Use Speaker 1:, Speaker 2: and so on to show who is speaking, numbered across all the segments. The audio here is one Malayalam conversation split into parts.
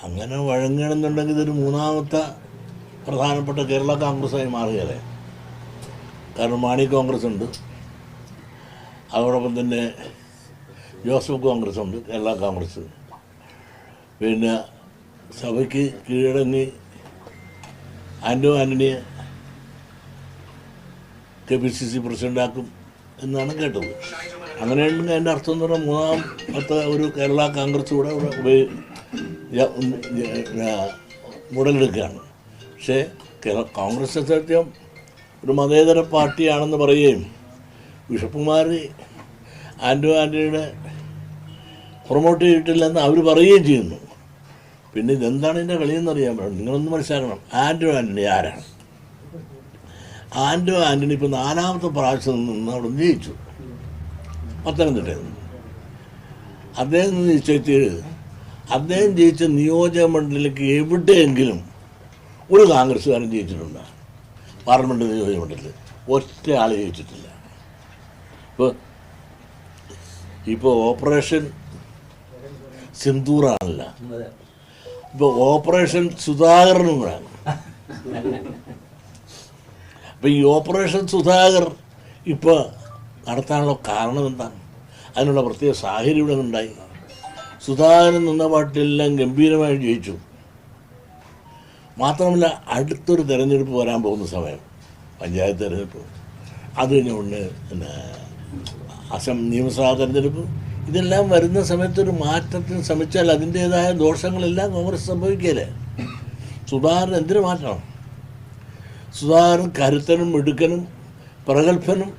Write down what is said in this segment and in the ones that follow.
Speaker 1: അങ്ങനെ വഴങ്ങണമെന്നുണ്ടെങ്കിൽ ഇതൊരു മൂന്നാമത്തെ പ്രധാനപ്പെട്ട കേരള കോൺഗ്രസ്സായി മാറുകയല്ലേ. കാരണം മാണി കോൺഗ്രസ് ഉണ്ട്, അതോടൊപ്പം തന്നെ ജോസഫ് കോൺഗ്രസ് ഉണ്ട്, കേരള കോൺഗ്രസ്. പിന്നെ സഭയ്ക്ക് കീഴടങ്ങി ആൻ്റണിയെ KPCC പ്രസിഡൻ്റാക്കും എന്നാണ് കേട്ടത്. അങ്ങനെയുണ്ടെങ്കിൽ അതിൻ്റെ അർത്ഥം എന്ന് പറഞ്ഞാൽ മൂന്നാമത്തെ ഒരു കേരള കോൺഗ്രസ് കൂടെ മുടലെടുക്കുകയാണ്. പക്ഷേ കോൺഗ്രസ് സത്യം ഒരു മതേതര പാർട്ടിയാണെന്ന് പറയുകയും ബിഷപ്പുമാർ ആൻ്റണിയുടെ പ്രൊമോട്ട് ചെയ്തിട്ടില്ലെന്ന് അവർ പറയുകയും ചെയ്യുന്നു. പിന്നെ ഇതെന്താണ് ഇതിൻ്റെ കളിയെന്ന് അറിയാൻ പറ്റും. നിങ്ങളൊന്ന് മനസ്സിലാക്കണം, ആൻ്റണി ആരാണ്? ആൻ്റണി ഇപ്പോൾ 4ാമത്തെ പ്രാവശ്യം നിന്ന് അവിടെ ജയിച്ചു, പത്തനംതിട്ടയിൽ നിന്ന്. അദ്ദേഹം നിശ്ചയിച്ച് അദ്ദേഹം ജയിച്ച നിയോജക മണ്ഡലത്തിലേക്ക് എവിടെയെങ്കിലും ഒരു കോൺഗ്രസ്സുകാരൻ ജയിച്ചിട്ടുണ്ട്? പാർലമെൻറ്റ് നിയോജക മണ്ഡലത്തിൽ ഒറ്റ ആൾ ജയിച്ചിട്ടില്ല. ഇപ്പോൾ ഓപ്പറേഷൻ സിന്ദൂറാണല്ല, ഇപ്പോൾ ഓപ്പറേഷൻ സുധാകരനും കൂടെയാണ്. അപ്പോൾ ഈ ഓപ്പറേഷൻ സുധാകർ ഇപ്പോൾ നടത്താനുള്ള കാരണം എന്താണ്? അതിനുള്ള പ്രത്യേക സാഹചര്യം ഇവിടെ ഉണ്ടായി. സുധാകരൻ നിന്ന പാർട്ടിയെല്ലാം ഗംഭീരമായി ജയിച്ചു. മാത്രമല്ല, അടുത്തൊരു തെരഞ്ഞെടുപ്പ് വരാൻ പോകുന്ന സമയം, പഞ്ചായത്ത് തെരഞ്ഞെടുപ്പ്, അത് കഴിഞ്ഞ ഉടനെ പിന്നെ നിയമസഭാ തെരഞ്ഞെടുപ്പ്, ഇതെല്ലാം വരുന്ന സമയത്തൊരു മാറ്റത്തിന് ശ്രമിച്ചാൽ അതിൻ്റേതായ ദോഷങ്ങളെല്ലാം കോൺഗ്രസ് സംഭവിക്കുകയല്ലേ. സുധാകരൻ എന്തിനു മാറ്റണം? സുധാകരൻ കരുത്തനും മിടുക്കനും പ്രഗത്ഭനും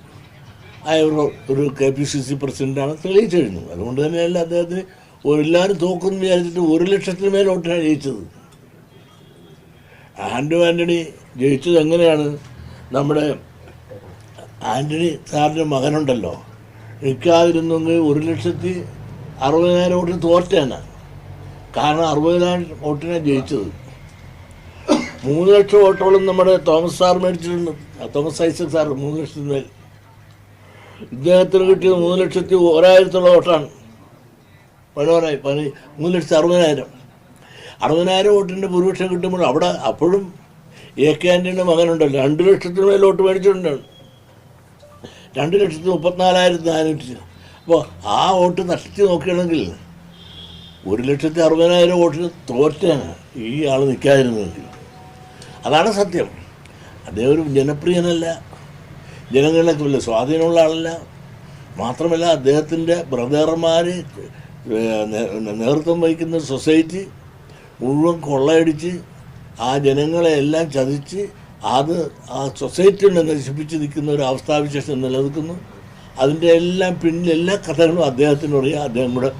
Speaker 1: ആയ ഒരു KPCC പ്രസിഡൻ്റാണ് തെളിയിച്ചു കഴിഞ്ഞു. അതുകൊണ്ട് തന്നെയല്ല അദ്ദേഹത്തിന് എല്ലാവരും തോക്കുമെന്ന് വിചാരിച്ചിട്ട് 1 ലക്ഷത്തിന് മേൽ വോട്ടാണ് ജയിച്ചത്. ആൻ്റണി ജയിച്ചത് എങ്ങനെയാണ്? നമ്മുടെ ആൻ്റണി സാറിൻ്റെ മകനുണ്ടല്ലോ, നിൽക്കാതിരുന്നെങ്കിൽ 1,60,000 വോട്ടിന് തോറ്റാണ്. കാരണം 60,000 വോട്ടിനാണ് ജയിച്ചത്. 3 ലക്ഷം വോട്ടോളം നമ്മുടെ തോമസ് സാർ മേടിച്ചിട്ടുണ്ട്. തോമസ് ഐസക് സാർ 3 ലക്ഷത്തിന് മേൽ. ഇദ്ദേഹത്തിന് കിട്ടിയത് 3,01,000 വോട്ടാണ്. 3,60,000. 60,000 വോട്ടിൻ്റെ ഭൂരിപക്ഷം കിട്ടുമ്പോൾ അവിടെ അപ്പോഴും AK ആൻ്റണിയുടെ മകനുണ്ടല്ലോ 2 ലക്ഷത്തിന് മേൽ വോട്ട് മേടിച്ചിട്ടുണ്ട്. 2,34,400. അപ്പോൾ ആ വോട്ട് നശിച്ച് നോക്കുകയാണെങ്കിൽ 1,60,000 വോട്ടിന് തോറ്റാണ് ഈ ആൾ നിൽക്കാതിരുന്നെങ്കിൽ. അതാണ് സത്യം. അദ്ദേഹം ഒരു ജനപ്രിയനല്ല, ജനങ്ങൾക്ക് വലിയ സ്വാധീനമുള്ള ആളല്ല. മാത്രമല്ല, അദ്ദേഹത്തിൻ്റെ ബ്രദർമാർ നേതൃത്വം വഹിക്കുന്ന സൊസൈറ്റി മുഴുവൻ കൊള്ളയടിച്ച് ആ ജനങ്ങളെ എല്ലാം ചതിച്ച് അത് ആ സൊസൈറ്റി നശിപ്പിച്ച് നിൽക്കുന്ന ഒരു അവസ്ഥാവിശേഷം നിലനിൽക്കുന്നു. അതിൻ്റെ എല്ലാം പിന്നിൽ എല്ലാ കഥകളും അദ്ദേഹത്തിനറിയാം. അദ്ദേഹം കൂടെ